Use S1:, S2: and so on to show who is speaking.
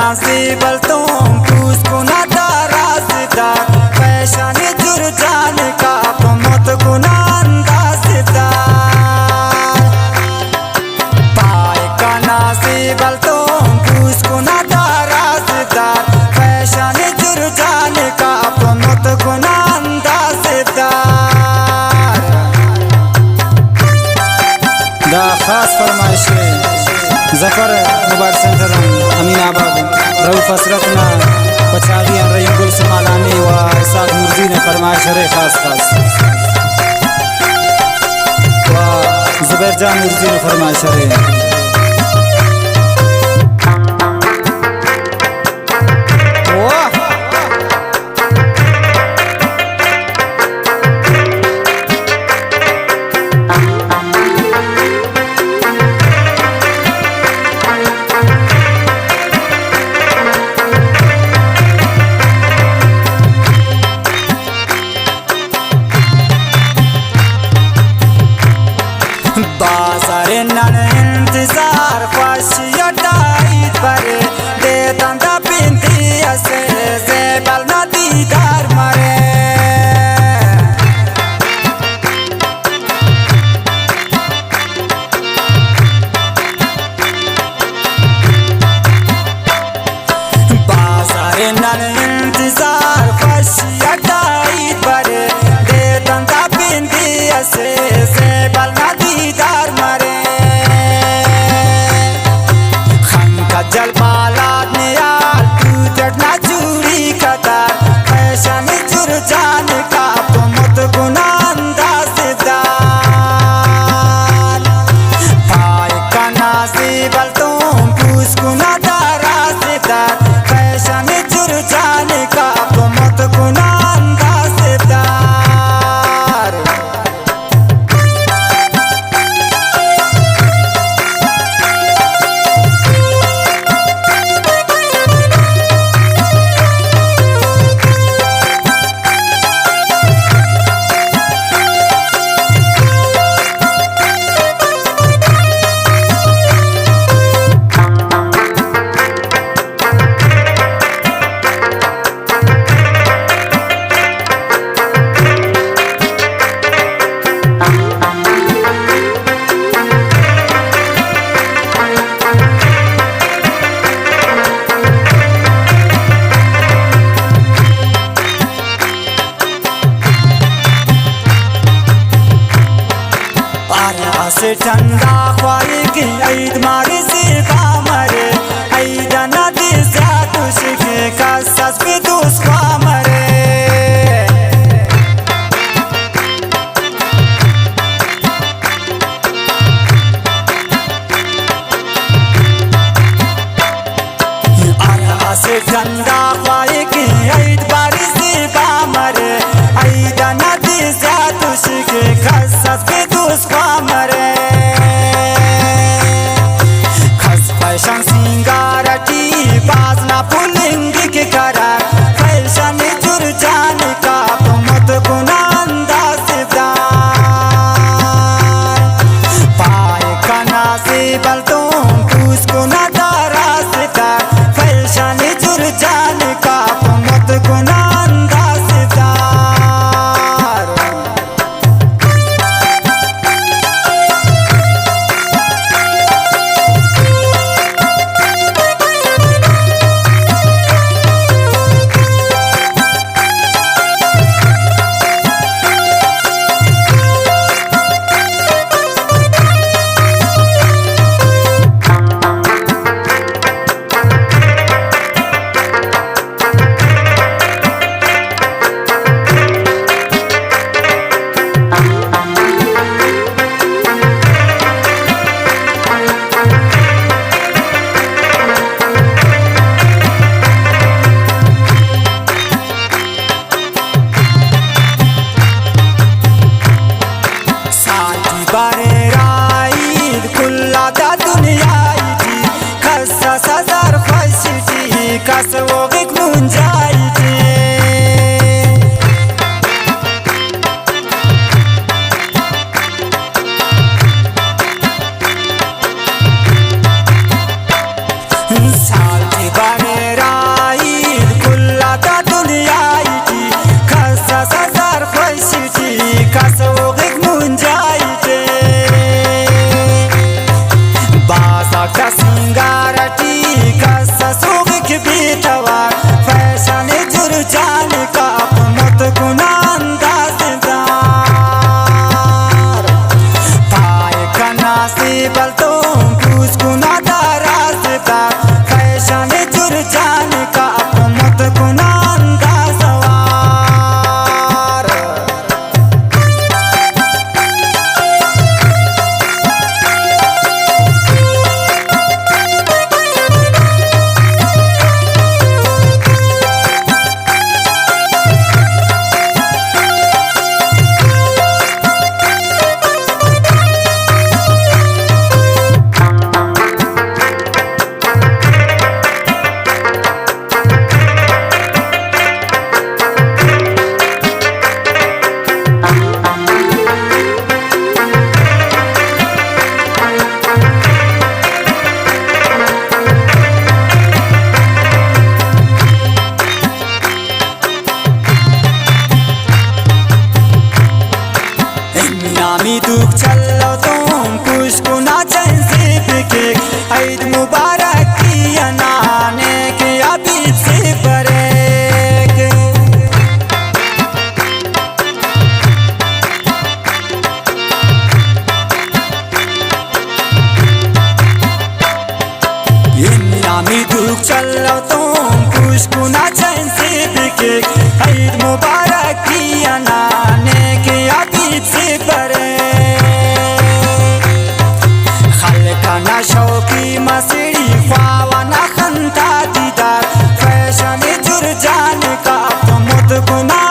S1: नासिबल तुम उसको ना दाराज़दा फैशन जुरजान का मत गुना अंदाज़दा पाए का नासिबल तुम उसको ना दाराज़दा फैशन जुरजान का मत गुना अंदाज़दा दा खास फरमाइश जफर मुबारक सेंटर अमीनाबाद रऊफ हसरतना पछाड़ी रहीम गुल समालानी व इसाक मुर्जी ने फरमाइश है खास व जुबैर जान मुर्जी ने फरमाइश है बाजार नन इंतजार फशिया टाइट परे दे तंदा पिंती असे ज़ेबल ना दीदार मरे बाजार नन इंतजार फशिया टाइट परे दे तंदा पिंती असे ज़ेबल ना दीदार मरे खन का जल बालाद ने यार तू चढ़ना चूड़ी कतार फैशन जुरजान का मत गुना अंदाज़दा पाए का नासिबल तुम उसको ना दाराज़दा फैशन जुरजान का मत गुना अंदाज़दा से ठंडा ख्वाही की ईद मारी सिर्फा मरे ईद नदी से तुझके कसस भी दुश्वा मरे से ठंडा ख्वाही की ईद मारी सिर्फा मरे ईद नदी से तुझके कसस भी दुश्वा मरे फैशन सिंगारटी बाजना पुलिंग के करार फैशन जुरजान का मत गुना अंदाज़दा पाए का नासिबल तुम उसको ना दाराज़दा फैशन जुरजान का मत गुना अंदाज़दा कसवोगिक मुंजाइते साल के बारे मुबारक की अनाने के अभी से बरेक। इन्यामी दुख चलो तुम खुश कुना चैन से बिके ईद मुबारक की अनाने के अभी से बरेक। खलकाना शौकी मसीड़ी ख्वावाना खंता दीदार फैशन जुर जान का तो मुद गुना